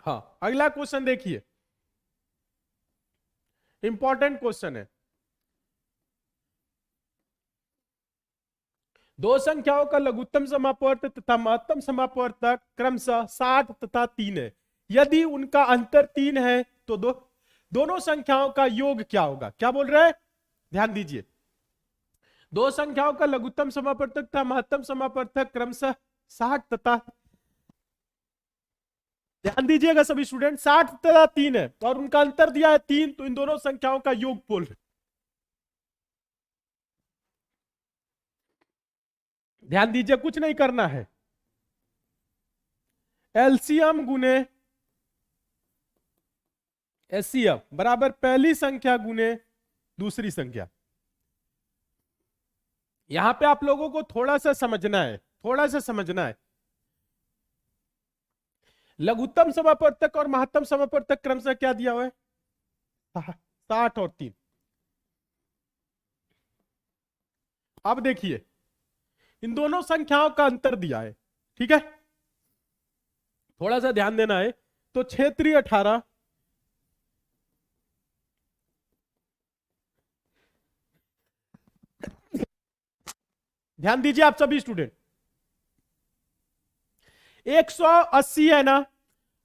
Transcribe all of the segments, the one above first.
हाँ, अगला क्वेश्चन देखिए, इंपॉर्टेंट क्वेश्चन है। दो संख्याओं का लघुत्तम समापवर्त तथा महत्तम समापवर्तक क्रमशः 60 तथा 3 है। यदि उनका अंतर 3 है तो दोनों संख्याओं का योग क्या होगा? क्या बोल रहे हैं, ध्यान दीजिए। दो संख्याओं का लघुत्तम समापवर्तक तथा महत्तम समापवर्तक क्रमशः 60 तथा, ध्यान दीजिएगा सभी स्टूडेंट, 60 तथा 3 है और उनका अंतर दिया है 3, तो इन दोनों संख्याओं का योग बोल रहे। ध्यान दीजिए, कुछ नहीं करना है, एलसीएम गुने एचसीएफ बराबर पहली संख्या गुने दूसरी संख्या। यहां पे आप लोगों को थोड़ा सा समझना है, थोड़ा सा समझना है। लघुत्तम समापवर्तक और महत्तम समापवर्तक क्रमशः क्या दिया हुआ है? 60 और 3। अब देखिए, इन दोनों संख्याओं का अंतर दिया है, ठीक है, थोड़ा सा ध्यान देना है। तो 6 3 18, ध्यान दीजिए आप सभी स्टूडेंट, 180 है ना।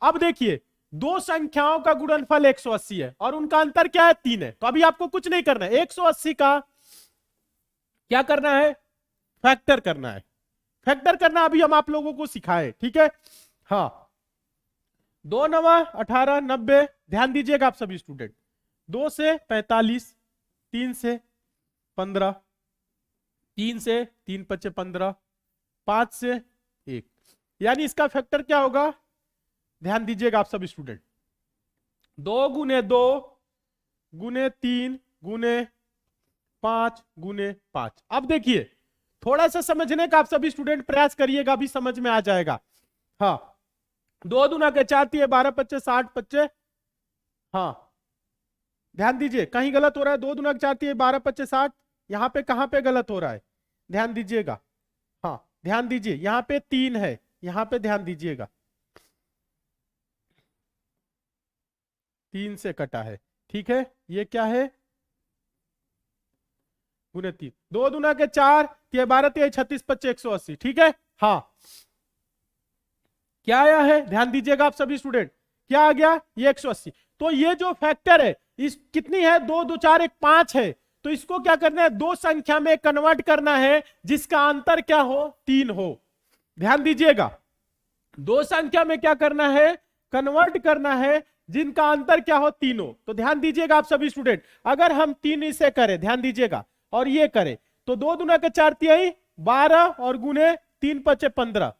अब देखिए, दो संख्याओं का गुणनफल 180 है और उनका अंतर क्या है? 3 है। तो अभी आपको कुछ नहीं करना है, 180 का क्या करना है? फैक्टर करना है। फैक्टर करना अभी हम आप लोगों को सिखाए, ठीक है। हाँ, 2 9 18 90, ध्यान दीजिएगा आप सभी स्टूडेंट। 2 से 45, 3 से 15, 3 से 3 5 15, 5 से 1, यानी इसका फैक्टर क्या होगा? ध्यान दीजिएगा आप सभी स्टूडेंट, 2 गुने 2 गुने 3 गुने 5 गुने 5। अब देखिए, थोड़ा सा समझने का आप सभी स्टूडेंट प्रयास करिएगा, अभी समझ में आ जाएगा। हाँ, 2 दूना के 4 3 12 25 60 25। हाँ, ध्यान दीजिए, कहीं गलत हो रहा है। 2 दूना के 4 3 12 25 60, यहां पे कहां पे गलत हो रहा है? ध्यान दीजिएगा। हाँ, ध्यान दीजिए, यहां पे 3 है, यहां पे ध्यान दीजिएगा, 3 से कटा है, ठीक है। ये क्या है? गुने 3, 2 दूना के 4 3 12 3 36 25 180, ठीक है। हाँ, क्या आया है? ध्यान दीजिएगा आप सभी स्टूडेंट, क्या आ गया? ये 180। तो ये जो फैक्टर है, इस कितनी है? 2 2 4 1 5 है। तो इसको क्या करना है? दो संख्या में कन्वर्ट करना है जिसका अंतर क्या हो? 3 हो। ध्यान दीजिएगा, दो संख्या में क्या करना है? कन्वर्ट करना है जिनका अंतर क्या हो? 3 हो। तो ध्यान दीजिएगा आप सभी स्टूडेंट, अगर हम 3 इसे करें, ध्यान दीजिएगा, और ये करें, तो 2 दूना के 4 तिहाई 12 और गुने 3 5 15।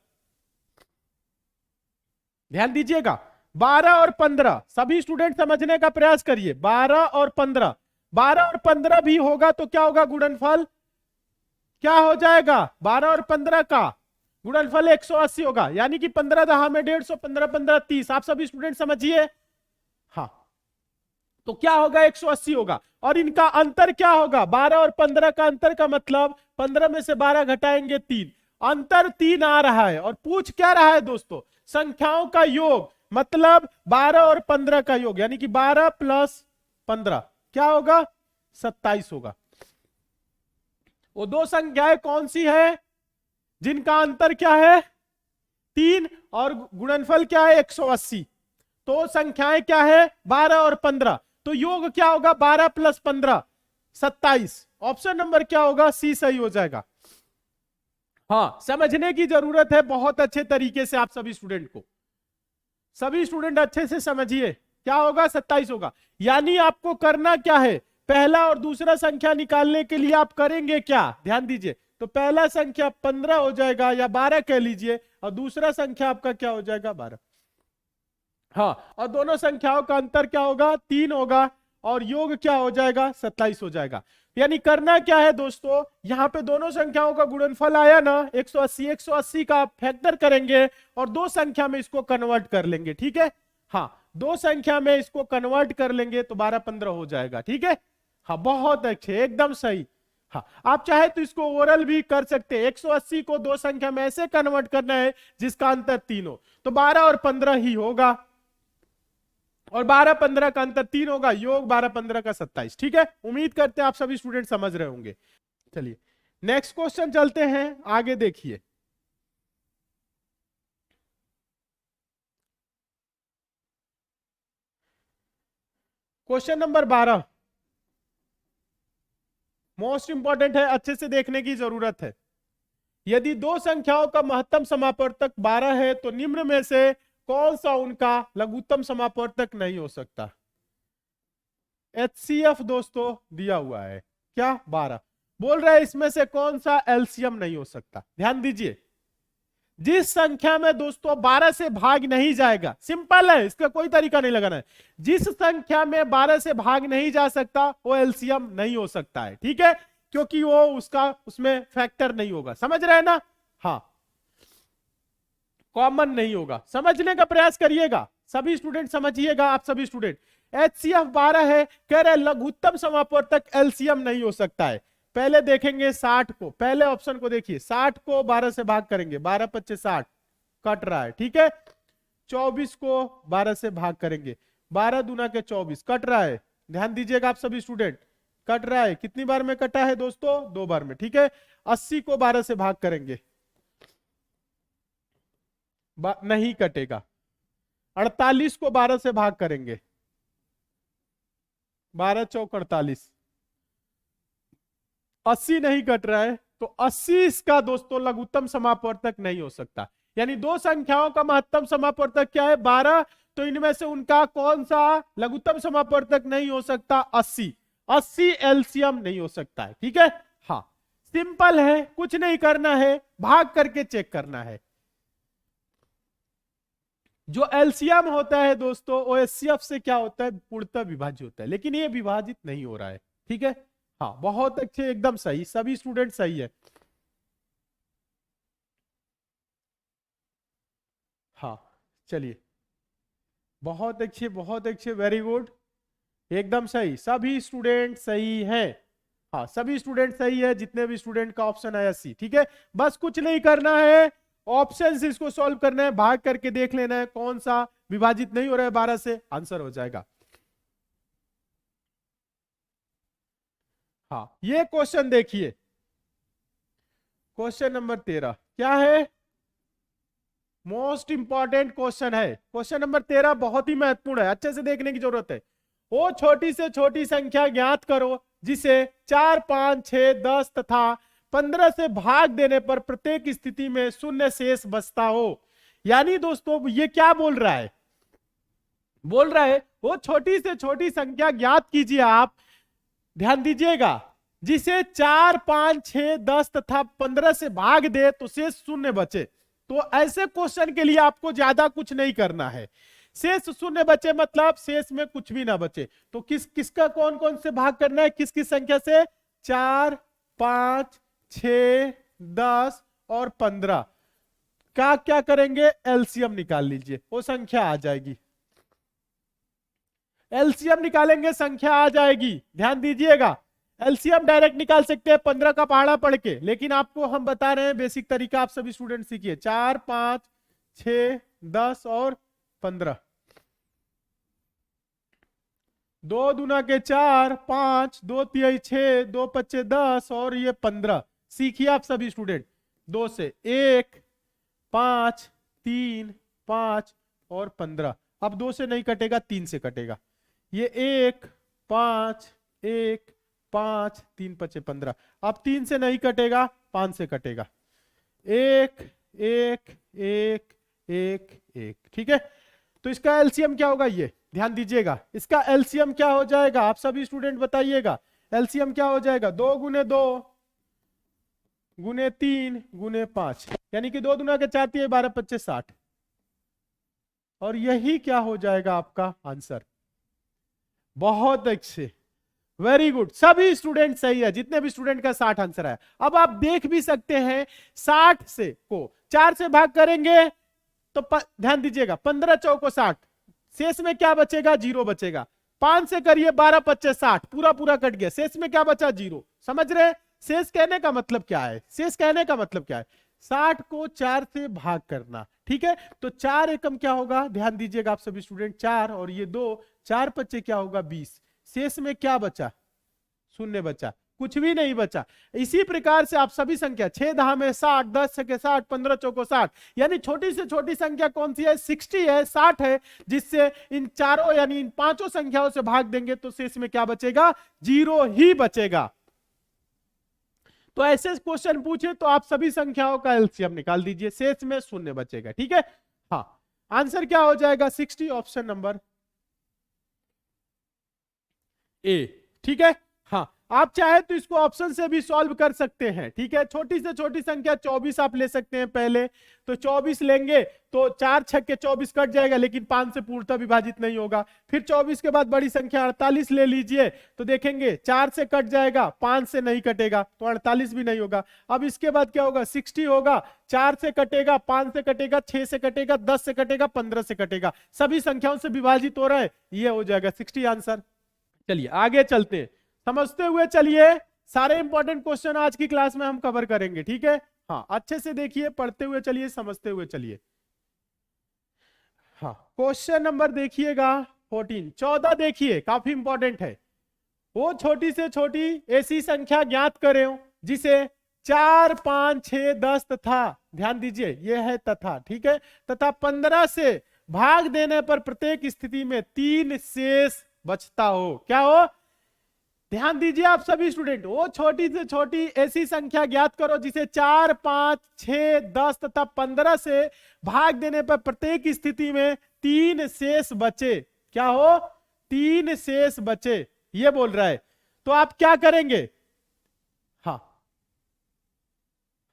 ध्यान दीजिएगा, 12 और 15, सभी स्टूडेंट समझने का प्रयास करिए। 12 और 15, 12 और 15 भी होगा तो क्या होगा? गुणनफल क्या हो जाएगा? 12 और 15 का गुणनफल 180 होगा, यानी कि 15 दहा में 150, 15 15 30। आप सभी स्टूडेंट समझिए। हाँ, तो क्या होगा? 180 होगा। और इनका अंतर क्या होगा? 12 और 15 का अंतर का मतलब 15 में से 12 घटाएंगे 3, अंतर 3 आ रहा है। और पूछ क्या रहा है दोस्तों? संख्याओं का योग, मतलब 12 और 15 का योग, यानी कि 12 प्लस 15 क्या होगा? 27 होगा। वो दो संख्याएं कौन सी है जिनका अंतर क्या है? 3 और गुणनफल क्या है? 180। तो संख्याएं क्या है? 12 और 15। तो योग क्या होगा? 12 प्लस 15 27। ऑप्शन नंबर क्या होगा? सी सही हो जाएगा। हाँ, समझने की जरूरत है बहुत अच्छे तरीके से आप सभी स्टूडेंट को। सभी स्टूडेंट अच्छे से समझिए, क्या होगा? 27 होगा। यानी आपको करना क्या है? पहला और दूसरा संख्या निकालने के लिए आप करेंगे क्या? ध्यान दीजिए, तो पहला संख्या 15 हो जाएगा या 12 कह लीजिए, और दूसरा संख्या आपका क्या हो जाएगा? 12। हाँ, और दोनों संख्याओं का अंतर क्या होगा? 3 होगा, और योग क्या हो जाएगा? 27 हो जाएगा। यानी करना क्या है दोस्तों? यहां पे दोनों संख्याओं का गुणनफल आया ना 180, 180 का फैक्टर करेंगे और दो संख्या में इसको कन्वर्ट कर लेंगे, ठीक है। हाँ, दो संख्या में इसको कन्वर्ट कर लेंगे तो 12 15 हो जाएगा, ठीक है। हाँ, बहुत अच्छे, एकदम सही। हाँ, आप चाहे तो इसको ओरल भी कर सकते हैं। 180 को दो संख्या में ऐसे कन्वर्ट करना है जिसका अंतर 3 हो, तो 12 और 15 ही होगा। और 12-15 का अंतर 3 होगा, योग 12-15 का 27। ठीक है, उम्मीद करते हैं आप सभी स्टूडेंट समझ रहे होंगे। चलिए नेक्स्ट क्वेश्चन चलते हैं, आगे देखिए। क्वेश्चन नंबर 12 मोस्ट इंपॉर्टेंट है, अच्छे से देखने की जरूरत है। यदि दो संख्याओं का महत्तम समापवर्तक 12 है तो निम्न में से कौन सा उनका लघुत्तम समापवर्तक नहीं हो सकता। HCF दोस्तों दिया हुआ है, क्या 12 बोल रहा है, इसमें से कौन सा एलसीएम नहीं हो सकता। ध्यान दीजिए, जिस संख्या में दोस्तों 12 से भाग नहीं जाएगा, सिंपल है, इसका कोई तरीका नहीं लगाना है, जिस संख्या में 12 से भाग नहीं जा सकता वो एलसीएम नहीं हो सकता है। ठीक है, क्योंकि वो उसका उसमें फैक्टर नहीं होगा, समझ रहे हैं ना। हाँ, कॉमन नहीं होगा, समझने का प्रयास करिएगा सभी स्टूडेंट, समझिएगा आप सभी स्टूडेंट। HCF 12 है, कह रहे लघुत्तम समापवर्तक एलसीएम नहीं हो सकता है। पहले देखेंगे 60 को, पहले ऑप्शन को देखिए, 60 को 12 से भाग करेंगे, 12 25 60 कट रहा है। ठीक है, 24 को 12 से भाग करेंगे, 12 दूना के 24 कट रहा है। ध्यान दीजिएगा आप सभी स्टूडेंट, कट रहा है, कितनी बार में कटा है दोस्तों, 2 बार में। ठीक है, 80 को 12 से भाग करेंगे, नहीं कटेगा। 48 को 12 से भाग करेंगे, 12 चौक 48, 80 नहीं कट रहा है, तो 80 इसका दोस्तों लघुत्तम समापवर्तक नहीं हो सकता। यानी दो संख्याओं का महत्तम समापवर्तक क्या है, 12, तो इनमें से उनका कौन सा लघुत्तम समापवर्तक नहीं हो सकता, 80। 80 एलसीएम नहीं हो सकता है। ठीक है, हाँ सिंपल है, कुछ नहीं करना है, भाग करके चेक करना है। जो एलसीएम होता है दोस्तों वो एचसीएफ से क्या होता है, पूर्णतः विभाज्य होता है, लेकिन ये विभाजित नहीं हो रहा है। ठीक है, हाँ बहुत अच्छे, एकदम सही, सभी स्टूडेंट सही है। हाँ चलिए, बहुत अच्छे बहुत अच्छे, वेरी गुड, एकदम सही, सभी स्टूडेंट सही है। हाँ सभी स्टूडेंट सही है, जितने भी स्टूडेंट का ऑप्शन आया सी। ठीक है, बस कुछ नहीं करना है, ऑप्शन इसको सॉल्व करना है, भाग करके देख लेना है कौन सा विभाजित नहीं हो रहा है 12 से, आंसर हो जाएगा। हाँ ये क्वेश्चन देखिए, क्वेश्चन नंबर 13 क्या है, मोस्ट इंपॉर्टेंट क्वेश्चन है। क्वेश्चन नंबर 13 बहुत ही महत्वपूर्ण है, अच्छे से देखने की जरूरत है। वो छोटी से छोटी संख्या ज्ञात करो जिसे 4 5 6 10 तथा 15 से भाग देने पर प्रत्येक स्थिति में शून्य शेष बचता हो। यानी दोस्तों ये क्या बोल रहा है, बोल रहा है वो छोटी से छोटी संख्या ज्ञात कीजिए आप, ध्यान दीजिएगा, जिसे 4 5 6 10 तथा 15 से भाग दे तो शेष शून्य बचे। तो ऐसे क्वेश्चन के लिए आपको ज्यादा कुछ नहीं करना है, शेष शून्य बचे मतलब शेष में कुछ भी ना बचे। तो किसका कौन कौन से भाग करना है, किस किस संख्या से, 4 5 6 10 और 15 का क्या करेंगे, एलसीएम निकाल लीजिए, वो संख्या आ जाएगी। एलसीएम निकालेंगे, संख्या आ जाएगी। ध्यान दीजिएगा, एलसीएम डायरेक्ट निकाल सकते हैं 15 का पहाड़ा पढ़ के, लेकिन आपको हम बता रहे हैं बेसिक तरीका, आप सभी स्टूडेंट सीखिए। 4 5 6 10 और 15, 2 दूना के 4 5, 2 तिहाई 6, 2 पच्चे 10 और ये 15। सीखिए आप सभी स्टूडेंट, 2 से 1 5 3 5 और 15। अब 2 से नहीं कटेगा, 3 से कटेगा, ये 1 5 1 5 3 पच्चे 15। अब 3 से नहीं कटेगा, 5 से कटेगा, 1 1 1 1 1। ठीक है, तो इसका एलसीएम क्या होगा, ये ध्यान दीजिएगा, इसका एलसीएम क्या हो जाएगा, आप सभी स्टूडेंट बताइएगा, एलसीएम क्या हो जाएगा, 2 गुने 2 गुने 3 गुने 5, यानी कि 2 दूना के 4 3 12 25 60, और यही क्या हो जाएगा आपका आंसर। बहुत अच्छे, वेरी गुड, सभी स्टूडेंट सही है, जितने भी स्टूडेंट का 60 आंसर है। अब आप देख भी सकते हैं 60 से को 4 से भाग करेंगे तो ध्यान दीजिएगा, 15 चौको 60, शेष में क्या बचेगा, 0 बचेगा। 5 से करिए 12 25 60, पूरा पूरा कट गया, शेष में क्या बचा, 0। समझ रहे, शेष कहने का मतलब क्या है, शेष कहने का मतलब क्या है, 60 को 4 से भाग करना। ठीक है, तो 4 एकम क्या होगा, ध्यान दीजिएगा आप सभी स्टूडेंट, 4 और ये 2, 4 पच्चे क्या होगा 20, शेष में क्या बचा, शून्य बचा, कुछ भी नहीं बचा। इसी प्रकार से आप सभी संख्या 6 दहा में 60, 10 छके 60, 15 चौको 60, यानी छोटी से छोटी संख्या कौन सी है 60 है, 60 है, जिससे इन चारों यानी इन पांचों संख्याओं से भाग देंगे तो शेष में क्या बचेगा, 0 ही बचेगा। तो ऐसे क्वेश्चन पूछे तो आप सभी संख्याओं का एलसीएम निकाल दीजिए, शेष में शून्य बचेगा। ठीक है, हाँ आंसर क्या हो जाएगा 60, ऑप्शन नंबर ए। ठीक है, हाँ आप चाहे तो इसको ऑप्शन से भी सॉल्व कर सकते हैं। ठीक है, छोटी से छोटी संख्या 24 आप ले सकते हैं पहले, तो 24 लेंगे तो 4 छक्के 24 कट जाएगा, लेकिन 5 से पूर्णतः विभाजित नहीं होगा। फिर 24 के बाद बड़ी संख्या 48 ले लीजिए, तो देखेंगे 4 से कट जाएगा, 5 से नहीं कटेगा, तो 48 भी नहीं होगा। अब इसके बाद क्या होगा 60 होगा, 4 से कटेगा, 5 से कटेगा, 6 से कटेगा, 10 से कटेगा, 15 से कटेगा, सभी संख्याओं से विभाजित हो रहा है, ये हो जाएगा 60 आंसर। चलिए आगे चलते हैं, समझते हुए चलिए, सारे इंपॉर्टेंट क्वेश्चन आज की क्लास में हम कवर करेंगे। ठीक है, हाँ अच्छे से देखिए, पढ़ते हुए चलिए, समझते हुए चलिए। हाँ क्वेश्चन नंबर देखिएगा 14, 14 देखिए, काफी इंपॉर्टेंट है। वो छोटी से छोटी ऐसी संख्या ज्ञात करें जिसे 4, 5, 6, 10 तथा, ध्यान दीजिए ये है तथा, ठीक है, तथा 15 से भाग देने पर प्रत्येक स्थिति में 3 शेष बचता हो। क्या हो, ध्यान दीजिए आप सभी स्टूडेंट, वो छोटी से छोटी ऐसी संख्या ज्ञात करो जिसे 4, 5, 6, 10 तथा 15 से भाग देने पर प्रत्येक स्थिति में 3 शेष बचे। क्या हो, 3 शेष बचे, ये बोल रहा है। तो आप क्या करेंगे, हाँ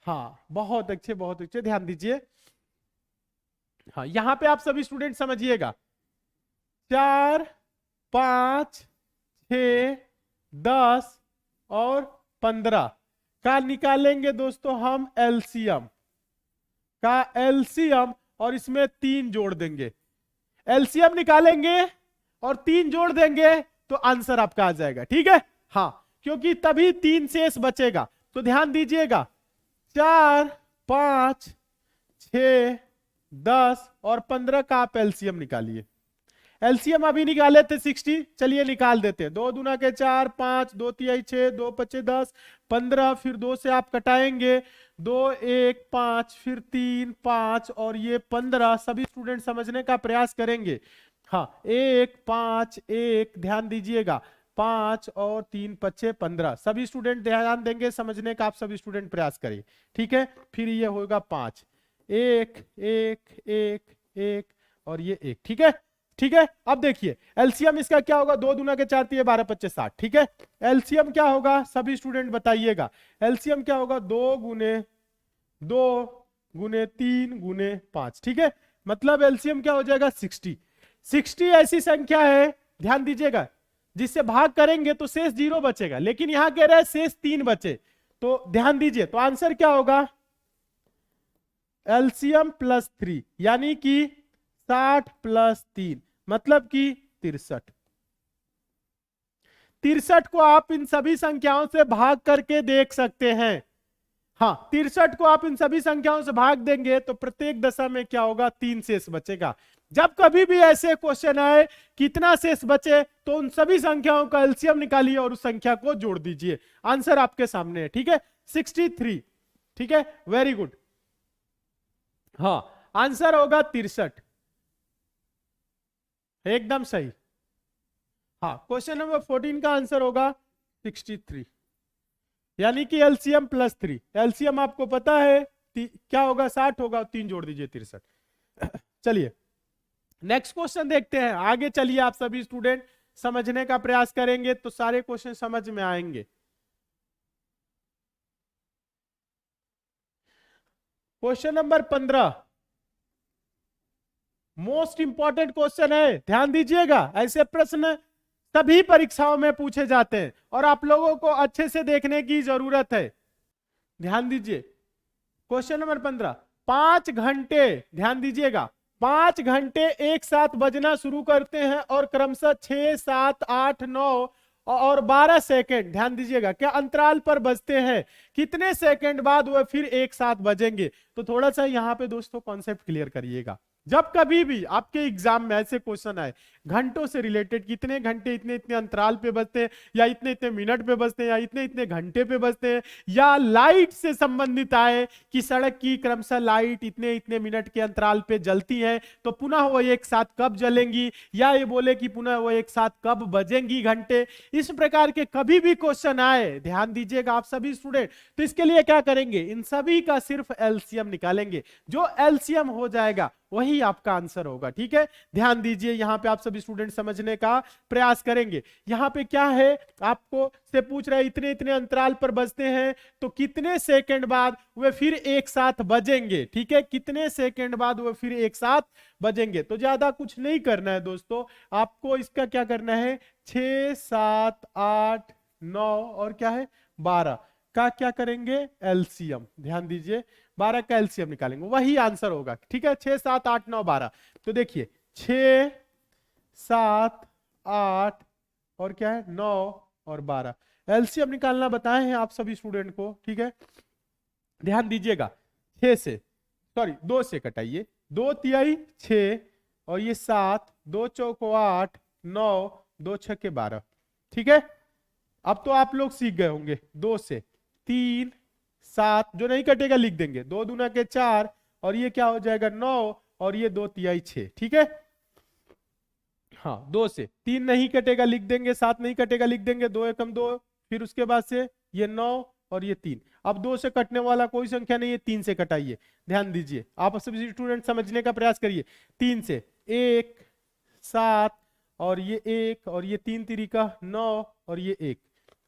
हाँ बहुत अच्छे बहुत अच्छे, ध्यान दीजिए। हाँ यहां पे आप सभी स्टूडेंट समझिएगा, 4, 5, 6, 10 और 15 का निकालेंगे दोस्तों हम एलसीएम का एलसीएम, और इसमें 3 जोड़ देंगे। एलसीएम निकालेंगे और 3 जोड़ देंगे तो आंसर आपका आ जाएगा। ठीक है, हाँ क्योंकि तभी 3 शेष बचेगा। तो ध्यान दीजिएगा, 4, 5, 6, 10 और 15 का आप एलसीएम निकालिए। एलसीएम अभी निकाले थे 60, चलिए निकाल देते हैं। 2 दूना के 4, 5, 2 तिहाई 6, 2 पच्चे 10, 15, फिर 2 से आप कटाएंगे, 2, 1, 5, फिर 3, 5 और ये 15। सभी स्टूडेंट समझने का प्रयास करेंगे। हाँ 1, 5, 1, ध्यान दीजिएगा, 5 और 3 पच्चे 15। सभी स्टूडेंट ध्यान देंगे, समझने का आप सभी स्टूडेंट प्रयास करिए। ठीक है, फिर ये होगा 5, 1, 1, 1, 1 और ये 1। ठीक है, ठीक है, अब देखिए एलसीएम इसका क्या होगा, 2 दूना के 4 तिहाई 12 पच्चे 60। ठीक है, एलसीएम क्या होगा सभी स्टूडेंट बताइएगा, एलसीएम क्या होगा 2 गुने 2 गुने 3 गुने 5। ठीक है, मतलब एलसीएम क्या हो जाएगा 60। 60 ऐसी संख्या है, ध्यान दीजिएगा, जिससे भाग करेंगे तो शेष 0 बचेगा, लेकिन यहां कह रहा है शेष 3 बचे। तो ध्यान दीजिए, तो आंसर क्या होगा एलसीएम प्लस 3, यानी कि 60 प्लस 3 मतलब कि 63। 63 को आप इन सभी संख्याओं से भाग करके देख सकते हैं। हाँ 63 को आप इन सभी संख्याओं से भाग देंगे तो प्रत्येक दशा में क्या होगा 3 शेष बचेगा। जब कभी भी ऐसे क्वेश्चन आए कितना शेष बचे, तो उन सभी संख्याओं का एलसीएम निकालिए और उस संख्या को जोड़ दीजिए। आंसर आपके सामने है। ठीक है, 63। ठीक है, वेरी गुड। हाँ आंसर होगा 63, एकदम सही। हाँ क्वेश्चन नंबर 14 का आंसर होगा 63, यानी कि एलसीएम प्लस 3। एलसीएम आपको पता है क्या होगा 60 होगा, 3 जोड़ दीजिए 63। चलिए नेक्स्ट क्वेश्चन देखते हैं। आगे चलिए, आप सभी स्टूडेंट समझने का प्रयास करेंगे तो सारे क्वेश्चन समझ में आएंगे। Question number 15 most important question है, ध्यान दीजिएगा। ऐसे प्रश्न सभी परीक्षाओं में पूछे जाते हैं और आप लोगों को अच्छे से देखने की जरूरत है। ध्यान दीजिए, क्वेश्चन नंबर 15, 5 घंटे, ध्यान दीजिएगा, 5 घंटे एक साथ बजना शुरू करते हैं और क्रमशः 6, 7, 8, 9 और 12 सेकंड, ध्यान दीजिएगा, क्या अंतराल पर बजते हैं। कितने सेकंड बाद वह फिर एक साथ बजेंगे। तो थोड़ा सा यहां पे दोस्तों कॉन्सेप्ट क्लियर करिएगा। जब कभी भी आपके एग्जाम में ऐसे क्वेश्चन आए घंटों से रिलेटेड, कितने घंटे इतने इतने अंतराल पे बजते हैं, या इतने इतने मिनट पे बजते हैं, या इतने इतने घंटे पे बजते हैं, या लाइट से संबंधित आए कि सड़क की क्रमशः लाइट इतने इतने मिनट के अंतराल पे जलती है, तो पुनः वो एक साथ कब जलेंगी, या ये बोले कि पुनः वो एक साथ कब बजेंगी घंटे, इस प्रकार के कभी भी क्वेश्चन आए, ध्यान दीजिएगा आप सभी स्टूडेंट, तो इसके लिए क्या करेंगे, इन सभी का सिर्फ एलसीएम निकालेंगे। जो एलसीएम हो जाएगा वही आपका आंसर होगा। ठीक है, ध्यान दीजिए, यहां पे आप सभी स्टूडेंट समझने का प्रयास करेंगे। यहां पे क्या है, आपको से पूछ रहा है इतने इतने अंतराल पर बजते हैं, तो कितने सेकंड बाद वे फिर एक साथ बजेंगे। ठीक है, कितने सेकंड बाद वे फिर एक साथ बजेंगे। तो ज्यादा कुछ नहीं करना है दोस्तों, आपको इसका क्या करना है, 6 7 8 9 और क्या है 12 का क्या करेंगे, एलसीएम। ध्यान दीजिए, 12 का एलसीएम निकालेंगे, वही आंसर होगा। ठीक है, 6 7 8 9 12। तो देखिए 6 7 8 और क्या है 9 और 12, एलसीएम निकालना बताए हैं आप सभी स्टूडेंट को। ठीक है, ध्यान दीजिएगा, 6 से सॉरी 2 से कटाइए, 2 तिहाई 6 और ये 7, 2 चौको 8, 9, 2 छक्के 12। ठीक है, अब तो आप लोग सीख गए होंगे। 2 से 3 7, जो नहीं कटेगा लिख देंगे, 2 दूना के 4 और ये क्या हो जाएगा 9 और ये 2 तिहाई 6। ठीक है, हाँ 2 से 3 नहीं कटेगा लिख देंगे, 7 नहीं कटेगा लिख देंगे, 2 एकम 2, फिर उसके बाद से ये 9 और ये 3। अब 2 से कटने वाला कोई संख्या नहीं है, 3 से कटाइए। ध्यान दीजिए, आप सभी स्टूडेंट समझने का प्रयास करिए। 3 से 1 7 और ये 1 और ये 3 तिरिका 9 और ये 1।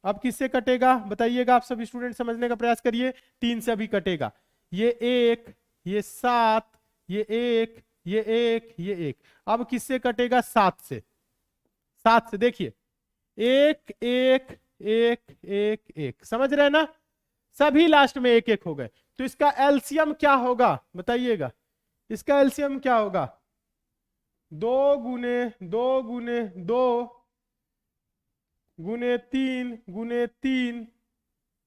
अब किससे कटेगा बताइएगा, आप सभी स्टूडेंट समझने का प्रयास करिए। 3 से अभी कटेगा, ये 1, ये 7, ये 1, ये 1, ये 1। अब किससे कटेगा, 7 से। 7 से देखिए 1 1 1 1 1, समझ रहे हैं ना, सभी लास्ट में 1 1 हो गए। तो इसका एलसीएम क्या होगा बताइएगा, इसका एलसीएम क्या होगा, 2 गुने 2 गुने 2 गुने 3 गुने 3,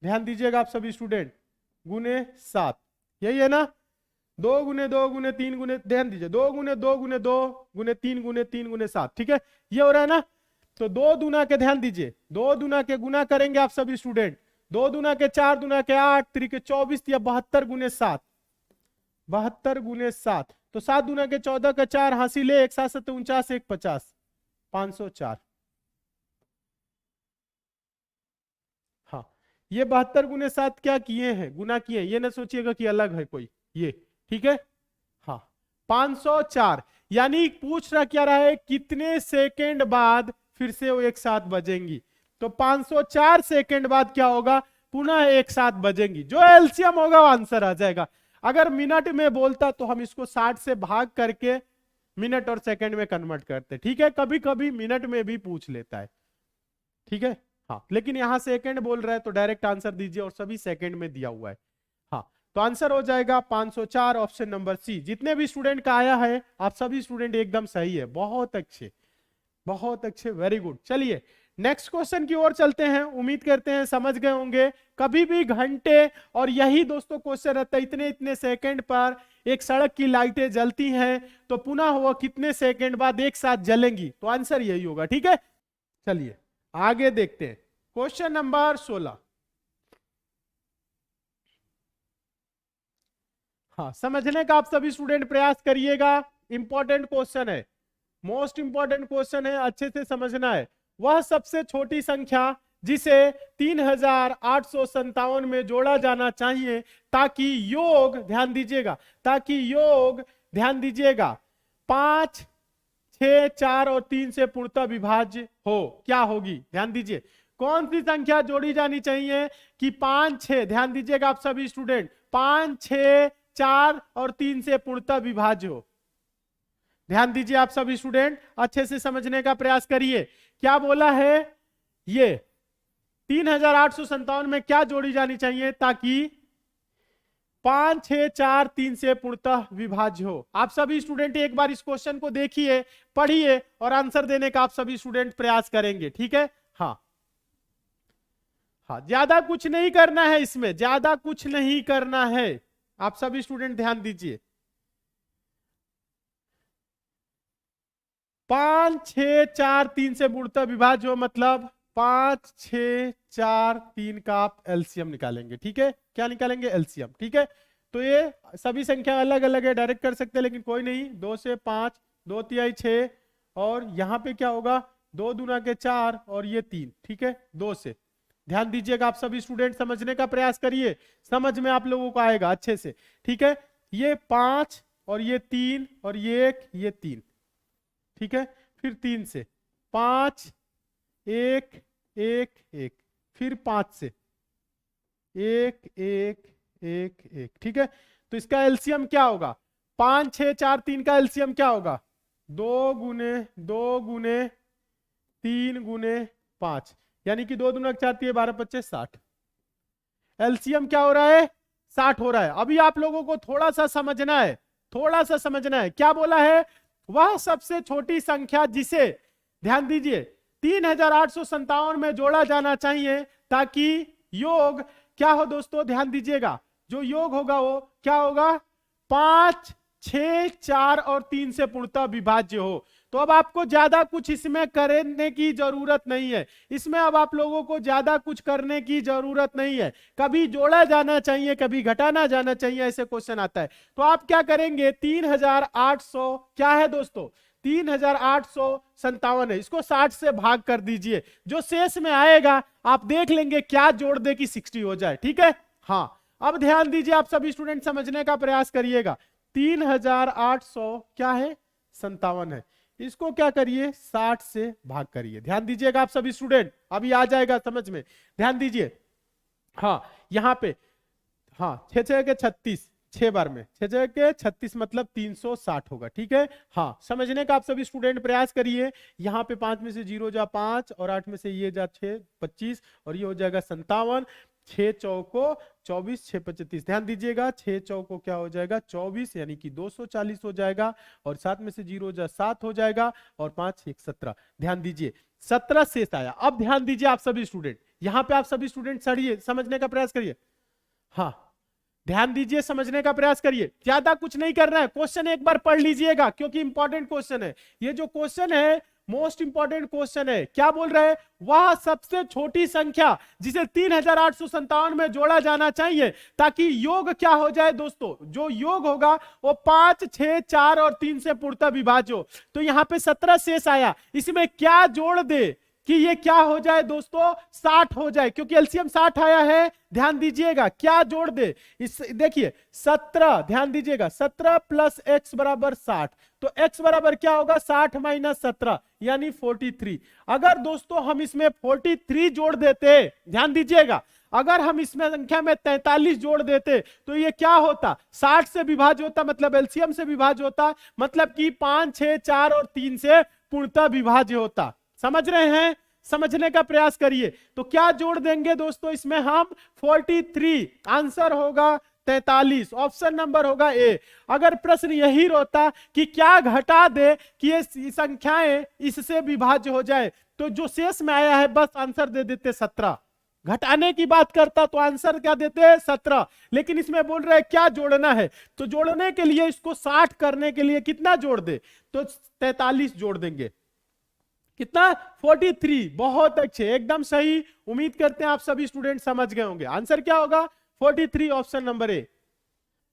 ध्यान दीजिएगा आप सभी स्टूडेंट, गुने 7, यही है ना। 2 गुने 2 गुने 3 गुने, ध्यान दीजिए, 2 गुने 2 गुने 2 गुने 3 गुने 3 गुने 7। ठीक है, ये हो रहा है ना। तो 2 दूना के, ध्यान दीजिए, 2 दूना के गुना करेंगे आप सभी स्टूडेंट, 2 दूना के 4 दूना के 8 त्रिके 24 या 72 गुने 7, 72 गुने 7। तो 7 दूना के 14 का 4 हासिल है, 1 7 7 49 1 50, 504। हाँ, ये 72 गुने 7 क्या किए हैं, गुना किए हैं, ये ना सोचिएगा कि अलग है कोई, ये ठीक है। हाँ 504, यानी पूछ रहा क्या रहा है, कितने सेकंड बाद फिर से वो एक साथ बजेंगी। तो 504 सेकंड बाद क्या होगा, पुनः एक साथ बजेंगी। जो एलसीएम होगा वो आंसर आ जाएगा। अगर मिनट में बोलता तो हम इसको 60 से भाग करके मिनट और सेकंड में कन्वर्ट करते। ठीक है, कभी कभी मिनट में भी पूछ लेता है। ठीक है, हाँ, लेकिन यहां सेकंड बोल रहा है तो डायरेक्ट आंसर दीजिए, और सभी सेकंड में दिया हुआ है। हाँ, तो आंसर हो जाएगा 504, ऑप्शन नंबर सी। जितने भी स्टूडेंट का आया है आप सभी स्टूडेंट एकदम सही है, बहुत अच्छे बहुत अच्छे, वेरी गुड। चलिए नेक्स्ट क्वेश्चन की ओर चलते हैं। उम्मीद करते हैं समझ गए होंगे। कभी भी घंटे, और यही दोस्तों क्वेश्चन रहता है, इतने इतने सेकंड पर एक सड़क की लाइटें जलती हैं, तो पुनः वो कितने सेकंड बाद एक साथ जलेंगी, तो आंसर यही होगा। ठीक है, चलिए आगे देखते हैं। Question number 16। हाँ, समझने का आप सभी स्टूडेंट प्रयास करिएगा, इंपॉर्टेंट क्वेश्चन है, मोस्ट इंपॉर्टेंट क्वेश्चन है, अच्छे से समझना है। वह सबसे छोटी संख्या जिसे 3857 में जोड़ा जाना चाहिए ताकि योग, ध्यान दीजिएगा, ताकि योग, ध्यान दीजिएगा, 5 6 4 और 3 से पूर्णतः विभाज्य हो, क्या होगी, ध्यान दीजिए। कौन सी संख्या जोड़ी जानी चाहिए कि 5 6, ध्यान दीजिएगा आप सभी स्टूडेंट, 5 6 4 और 3 से पूर्णतः विभाज्य हो। ध्यान दीजिए आप सभी स्टूडेंट, अच्छे से समझने का प्रयास करिए। क्या बोला है, ये 3857 में क्या जोड़ी जानी चाहिए ताकि 5 6 4 3 से पूर्णतः विभाज्य हो। आप सभी स्टूडेंट एक बार इस क्वेश्चन को देखिए, पढ़िए और आंसर देने का आप सभी स्टूडेंट प्रयास करेंगे। ठीक है, हाँ हाँ, ज्यादा कुछ नहीं करना है इसमें, ज्यादा कुछ नहीं करना है। आप सभी स्टूडेंट ध्यान दीजिए, 5 6 4 3 से पूर्णतः विभाज्य हो, मतलब 5 6 4 3 का आप एलसीएम निकालेंगे। ठीक है, क्या निकालेंगे? एलसीएम। ठीक है, तो ये सभी संख्या अलग अलग है, डायरेक्ट कर सकते हैं, लेकिन कोई नहीं। 2 से 5, 2 तिहाई 6, और यहाँ पे क्या होगा? 2 दूना के 4 और ये 3। ठीक है, 2 से। ध्यान दीजिएगा, आप सभी स्टूडेंट समझने का प्रयास करिए, समझ में आप लोगों को आएगा अच्छे से। ठीक है, ये 5 और ये 3 और ये 1, ये 3। ठीक है, फिर 3 से 5 1 1 1, फिर 5 से 1 1 1 1। ठीक है, तो इसका एलसीएम क्या होगा? 5 6 4 3 का एलसीएम क्या होगा? 2 गुने 2 गुने 3 गुने 5, यानी कि 2 दूना 4 3 12 25 60। एलसीएम क्या हो रहा है? 60 हो रहा है। अभी आप लोगों को थोड़ा सा समझना है, थोड़ा सा समझना है। क्या बोला है? वह सबसे छोटी संख्या जिसे, ध्यान दीजिए, 3857 में जोड़ा जाना चाहिए ताकि योग क्या हो दोस्तों? ध्यान दीजिएगा, जो योग होगा वो क्या होगा? 5 6 4 और 3 से पूर्णतः विभाज्य हो। तो अब आपको ज्यादा कुछ इसमें करने की जरूरत नहीं है, इसमें अब आप लोगों को ज्यादा कुछ करने की जरूरत नहीं है। कभी जोड़ा जाना चाहिए, कभी घटाना जाना चाहिए, ऐसे क्वेश्चन आता है। तो आप क्या करेंगे? 3800 क्या है दोस्तों? 3857 है, इसको 60 से भाग कर दीजिए, जो शेष में आएगा आप देख लेंगे क्या जोड़ दे कि 60 हो जाए। ठीक है, हाँ। अब ध्यान दीजिए, आप सभी स्टूडेंट समझने का प्रयास करिएगा। 3800 क्या है? 57 है। इसको क्या करिए? 60 से भाग करिए। ध्यान दीजिएगा आप सभी स्टूडेंट, अभी आ जाएगा समझ में, ध्यान दीजिए। हाँ, यहां पे हाँ 6 6 के 36, 6 बार में 6 6 के 36 मतलब 360 होगा। ठीक है, हाँ, समझने का आप सभी स्टूडेंट प्रयास करिए। यहाँ पे 5 में से 0 जा 5 और 8 में से ये जा 6 25 और ये हो जाएगा 57। 6 चौको 24, 6 25। ध्यान दीजिएगा, 6 चौको क्या हो जाएगा? 24, यानी कि 240 हो जाएगा, और 7 में से 0 जा 7 हो जाएगा, और 5 1 17। ध्यान दीजिए, 17 शेष आया। अब ध्यान दीजिए आप सभी स्टूडेंट, यहां पे आप सभी स्टूडेंट सड़िए, समझने का प्रयास करिए। हाँ, ध्यान दीजिए, समझने का प्रयास करिए, ज्यादा कुछ नहीं करना है। क्वेश्चन एक बार पढ़ लीजिएगा क्योंकि इंपॉर्टेंट क्वेश्चन है ये। जो क्वेश्चन है मोस्ट इंपॉर्टेंट क्वेश्चन है। क्या बोल रहे हैं? वह सबसे छोटी संख्या जिसे 3857 में जोड़ा जाना चाहिए ताकि योग क्या हो जाए दोस्तों? जो योग होगा वो 5 6 4 और 3 से पूर्णतः विभाज्य हो। तो यहां पे 17 शेष आया, इसमें क्या जोड़ दे कि ये क्या हो जाए दोस्तों? 60 हो जाए, क्योंकि एलसीएम 60 आया है। ध्यान दीजिएगा, क्या जोड़ दे? इस देखिए 17, ध्यान दीजिएगा, 17 प्लस एक्स बराबर 60। तो एक्स बराबर क्या होगा? 60 माइनस 17 यानी 43। अगर दोस्तों हम इसमें 43 जोड़ देते, ध्यान दीजिएगा, अगर हम इसमें संख्या में 43 जोड़ देते तो ये क्या होता? 60 से विभाज्य होता, मतलब एलसीएम से विभाज्य होता, मतलब कि 5 6 4 और 3 से पूर्णतः विभाज्य होता। समझ रहे हैं? समझने का प्रयास करिए। तो क्या जोड़ देंगे दोस्तों इसमें हम? 43। आंसर होगा 43, ऑप्शन नंबर होगा ए। अगर प्रश्न यही होता कि क्या घटा दे कि ये संख्याएं इससे विभाज्य हो जाए, तो जो शेष में आया है बस आंसर दे देते 17। घटाने की बात करता तो आंसर क्या देते? 17। लेकिन इसमें बोल रहे हैं क्या जोड़ना है, तो जोड़ने के लिए इसको 60 करने के लिए कितना जोड़ दे? तो 43 जोड़ देंगे। कितना? 43। बहुत अच्छे, एकदम सही। उम्मीद करते हैं आप सभी स्टूडेंट समझ गए होंगे। आंसर क्या होगा? 43, ऑप्शन नंबर ए।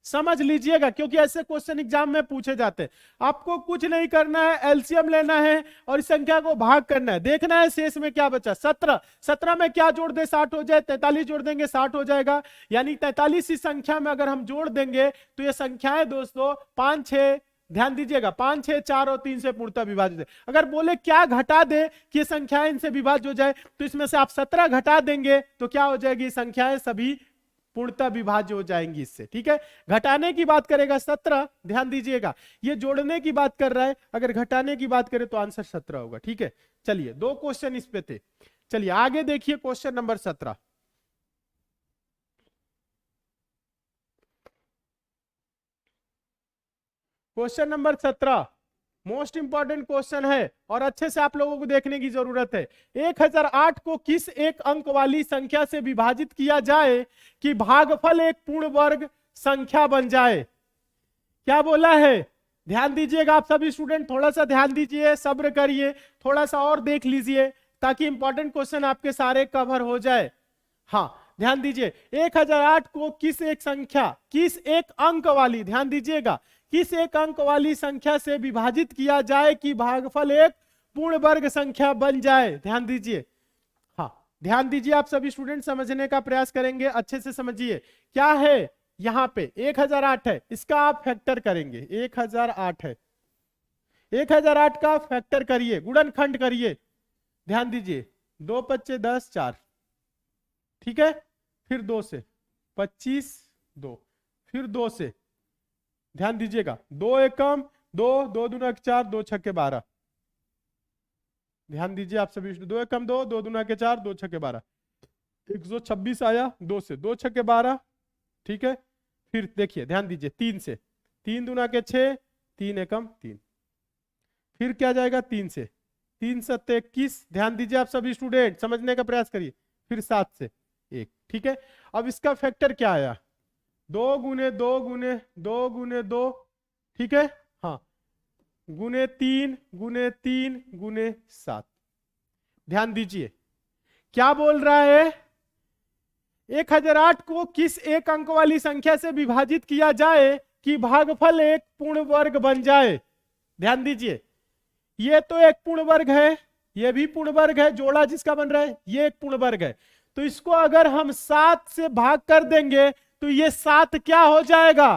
समझ लीजिएगा, क्योंकि ऐसे क्वेश्चन एग्जाम में पूछे जाते हैं। आपको कुछ नहीं करना है, एलसीएम लेना है और इस संख्या को भाग करना है, देखना है शेष में क्या बचा। 17, 17 में क्या जोड़ दे? 60 हो जाए। 43 जोड़ देंगे, 60 हो जाएगा। यानी 43 इस संख्या में अगर हम जोड़ देंगे तो ये संख्याएं दोस्तों 5 6, ध्यान दीजिएगा, 5 6 4 और 3 से पूर्णतः विभाजित है। अगर बोले क्या घटा दे कि ये संख्याएं इनसे विभाज्य हो जाए, तो इसमें से आप 17 घटा देंगे तो क्या हो जाएगी? संख्याएं सभी पूर्णतः विभाज्य हो जाएंगी इससे। ठीक है, घटाने की बात करेगा 17, ध्यान दीजिएगा, ये जोड़ने की बात कर रहा है, अगर घटाने की बात करें तो आंसर 17 होगा। ठीक है, चलिए 2 क्वेश्चन इस पे थे। चलिए आगे देखिए question number 17। Question number 17 most important question है और अच्छे से आप लोगों को देखने की जरूरत है। 1008 को किस एक अंक वाली संख्या से विभाजित किया जाए कि भागफल एक पूर्ण वर्ग संख्या बन जाए? क्या बोला है? ध्यान दीजिएगा आप सभी स्टूडेंट, थोड़ा सा ध्यान दीजिए, सब्र करिए, थोड़ा सा और देख लीजिए ताकि इंपॉर्टेंट क्वेश्चन आपके सारे कवर हो जाए। हाँ ध्यान दीजिए, 1008 को किस एक संख्या, किस एक अंक वाली, ध्यान दीजिएगा, किस एक अंक वाली संख्या से विभाजित किया जाए कि भागफल एक पूर्ण वर्ग संख्या बन जाए। ध्यान दीजिए, हाँ ध्यान दीजिए, आप सभी स्टूडेंट समझने का प्रयास करेंगे, अच्छे से समझिए क्या है। यहां पे 1008 है, इसका आप फैक्टर करेंगे, 1008 है, 1008 का फैक्टर करिए, गुणनखंड करिए। ध्यान दीजिए, 2 5 10 4, ठीक है, फिर 2 से 25 2, फिर 2 से, ध्यान दीजिएगा, 2 एकम 2, 2 दूना 4, 2 छक्के 12, ध्यान दीजिए आप सभी, 2 एकम 2, 2 दूना 4, 2 छक्के 12, 126 आया, 2 से 2 छक्के 12, ठीक है। फिर देखिए ध्यान दीजिए, 3 से, 3 दूना 6, 3 एकम 3, फिर क्या जाएगा 3 से, 3 7 21, ध्यान दीजिए आप सभी स्टूडेंट समझने का प्रयास करिए, फिर 7 से 1, ठीक है। अब इसका फैक्टर क्या आया, 2 गुने 2 गुने 2 गुने 2, ठीक है, हाँ, गुने 3 गुने 3 गुने 7। ध्यान दीजिए क्या बोल रहा है, 1008 को किस एक अंक वाली संख्या से विभाजित किया जाए कि भागफल एक पूर्ण वर्ग बन जाए। ध्यान दीजिए, ये तो एक पूर्ण वर्ग है, ये भी पूर्ण वर्ग है, जोड़ा जिसका बन रहा है ये एक पूर्ण वर्ग है, तो इसको अगर हम 7 से भाग कर देंगे तो ये 7 क्या हो जाएगा,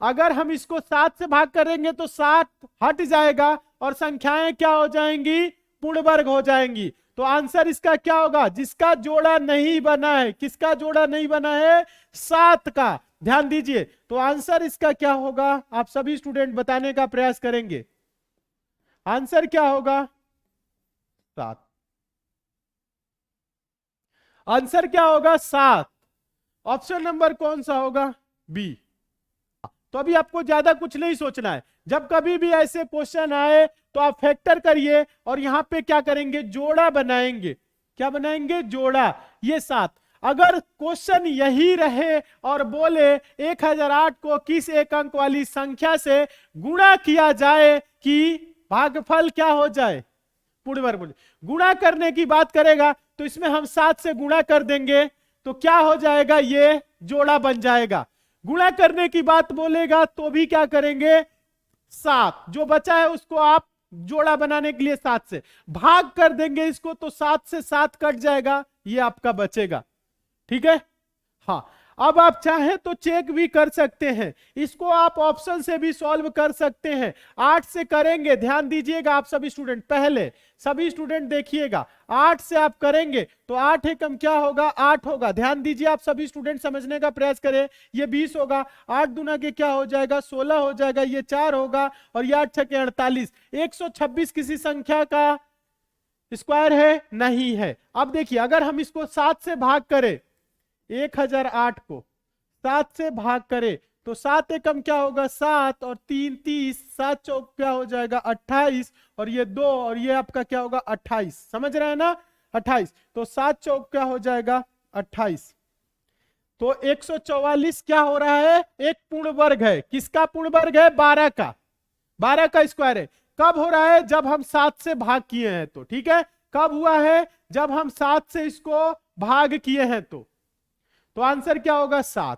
अगर हम इसको 7 से भाग करेंगे तो 7 हट जाएगा और संख्याएं क्या हो जाएंगी, पूर्ण वर्ग हो जाएंगी। तो आंसर इसका क्या होगा, जिसका जोड़ा नहीं बना है, किसका जोड़ा नहीं बना है, 7 का। ध्यान दीजिए, तो आंसर इसका क्या होगा, आप सभी स्टूडेंट बताने का प्रयास करेंगे, आंसर क्या होगा, 7, आंसर क्या होगा 7। ऑप्शन नंबर कौन सा होगा, बी। तो अभी आपको ज्यादा कुछ नहीं सोचना है, जब कभी भी ऐसे क्वेश्चन आए तो आप फैक्टर करिए और यहां पे क्या करेंगे, जोड़ा बनाएंगे, क्या बनाएंगे, जोड़ा, ये 7। अगर क्वेश्चन यही रहे और बोले 1008 को किस एक अंक वाली संख्या से गुणा किया जाए कि भागफल क्या हो जाए, पूर्ण वर्ग, गुणा करने की बात करेगा तो इसमें हम 7 से गुणा कर देंगे तो क्या हो जाएगा, ये जोड़ा बन जाएगा। गुणा करने की बात बोलेगा तो भी क्या करेंगे, 7 जो बचा है उसको आप जोड़ा बनाने के लिए 7 से भाग कर देंगे इसको, तो 7 से 7 कट जाएगा, ये आपका बचेगा, ठीक है। हाँ, अब आप चाहें तो चेक भी कर सकते हैं, इसको आप ऑप्शन से भी सॉल्व कर सकते हैं, 8 से करेंगे। ध्यान दीजिएगा आप सभी स्टूडेंट, पहले सभी स्टूडेंट देखिएगा, 8 से आप करेंगे तो 8 एकम क्या होगा, 8 होगा। ध्यान दीजिए आप सभी स्टूडेंट समझने का प्रयास करें, ये 20 होगा, 8 दूना के क्या हो जाएगा, 16 हो जाएगा, ये 4 होगा और ये 8 छके 48। 126 किसी संख्या का स्क्वायर है, नहीं है। अब देखिए अगर हम इसको 7 से भाग करें, 1008 को 7 से भाग करें तो 7 एकम क्या होगा, 7 और 3 30, 7 चौक क्या हो जाएगा 28 और ये 2 और ये आपका क्या होगा 28, समझ रहे हैं ना, 28। तो 7 चौक क्या हो जाएगा 28, तो 144 क्या हो रहा है, एक पूर्ण वर्ग है, किसका पूर्ण वर्ग है, 12 का, 12 का स्क्वायर है। कब हो रहा है, जब हम 7 से भाग किए हैं तो, ठीक है, कब हुआ है, जब हम 7 से इसको भाग किए हैं तो आंसर क्या होगा, 7।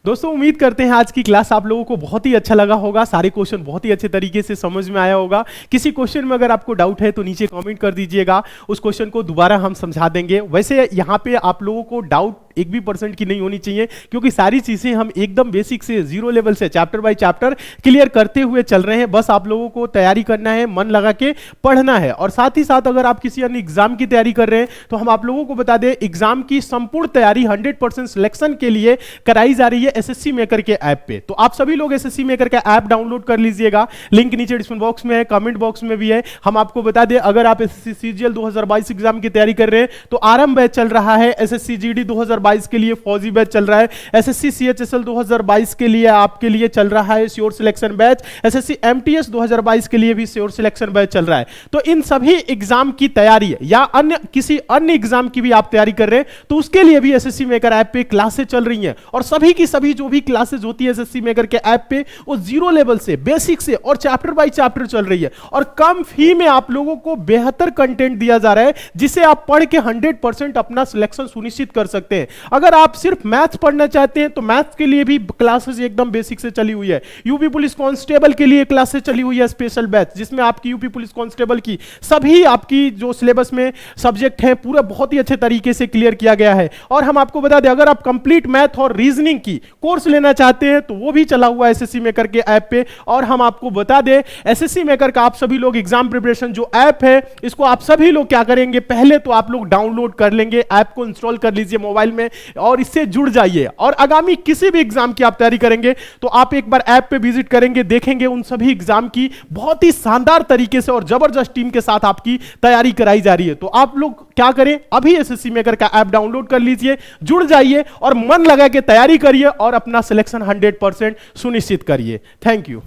दोस्तों उम्मीद करते हैं आज की क्लास आप लोगों को बहुत ही अच्छा लगा होगा, सारे क्वेश्चन बहुत ही अच्छे तरीके से समझ में आया होगा। किसी क्वेश्चन में अगर आपको डाउट है तो नीचे कमेंट कर दीजिएगा, उस क्वेश्चन को दोबारा हम समझा देंगे। वैसे यहाँ पे आप लोगों को डाउट 1% की नहीं होनी चाहिए, क्योंकि सारी चीजें हम एकदम बेसिक से 0 लेवल से चैप्टर बाय चैप्टर क्लियर करते हुए चल रहे हैं। बस आप लोगों को तैयारी करना है, मन लगा के पढ़ना है। और साथ ही साथ अगर आप किसी अन्य एग्जाम की तैयारी कर रहे हैं तो हम आप लोगों को बता दें, एग्जाम की संपूर्ण तैयारी 100% सिलेक्शन के लिए कराई जा रही है एसएससी मेकर के ऐप पे। तो आप सभी लोग एसएससी मेकर का ऐप डाउनलोड कर लीजिएगा, लिंक नीचे डिस्क्रिप्शन बॉक्स में है, कमेंट बॉक्स में भी है। हम आपको बता दें, अगर आप एसएससी सीजीएल 2022 एग्जाम की तैयारी कर रहे हैं तो आरंभ बैच चल रहा है, एसएससी जीडी 2022 2022 के लिए फौजी बैच चल रहा है, एसएससी सीएचएसएल 2022 के लिए आपके लिए चल रहा है sure selection batch, SSC MTS 2022 के लिए भी श्योर सिलेक्शन बैच चल रहा है। तो इन सभी एग्जाम की तैयारी या अन्य किसी अन्य एग्जाम की भी आप तैयारी कर रहे हैं तो उसके लिए भी एसएससी मेकर ऐप पे क्लासेस चल रही हैं, और सभी की सभी जो भी क्लासेस होती है एसएससी मेकर के ऐप पे वो जीरो लेवल से, बेसिक से और चैप्टर बाय चैप्टर चल रही है, और कम फी में आप लोगों को बेहतर कंटेंट दिया जा रहा है जिसे आप पढ़ के 100% अपना सिलेक्शन सुनिश्चित कर सकते हैं। अगर आप सिर्फ मैथ्स पढ़ना चाहते हैं तो मैथ्स के लिए भी क्लासेस एकदम बेसिक से चली हुई है। यूपी पुलिस कांस्टेबल के लिए क्लासेस चली हुई है स्पेशल बैच, जिसमें आपकी यूपी पुलिस कांस्टेबल की सभी आपकी जो सिलेबस में सब्जेक्ट हैं पूरा बहुत ही अच्छे तरीके से क्लियर किया गया है। और हम आपको बता दें, अगर आप कंप्लीट मैथ और रीजनिंग की कोर्स लेना चाहते हैं तो वो भी चला हुआ है एसएससी मेकर के ऐप पे। और हम आपको बता दें, एसएससी मेकर का आप सभी लोग एग्जाम प्रिपरेशन जो ऐप है इसको आप सभी लोग क्या करेंगे, पहले तो आप लोग डाउनलोड कर लेंगे, ऐप को इंस्टॉल कर लीजिए मोबाइल में और इससे जुड़ जाइए। और आगामी किसी भी एग्जाम की आप तैयारी करेंगे तो आप एक बार ऐप पे विजिट करेंगे, देखेंगे उन सभी एग्जाम की बहुत ही शानदार तरीके से और जबरदस्त टीम के साथ आपकी तैयारी कराई जा रही है। तो आप लोग क्या करें, अभी एसएससी मेकर का ऐप डाउनलोड कर लीजिए, जुड़ जाइए और मन लगा के तैयारी करिए और अपना सिलेक्शन 100% सुनिश्चित करिए। Thank you.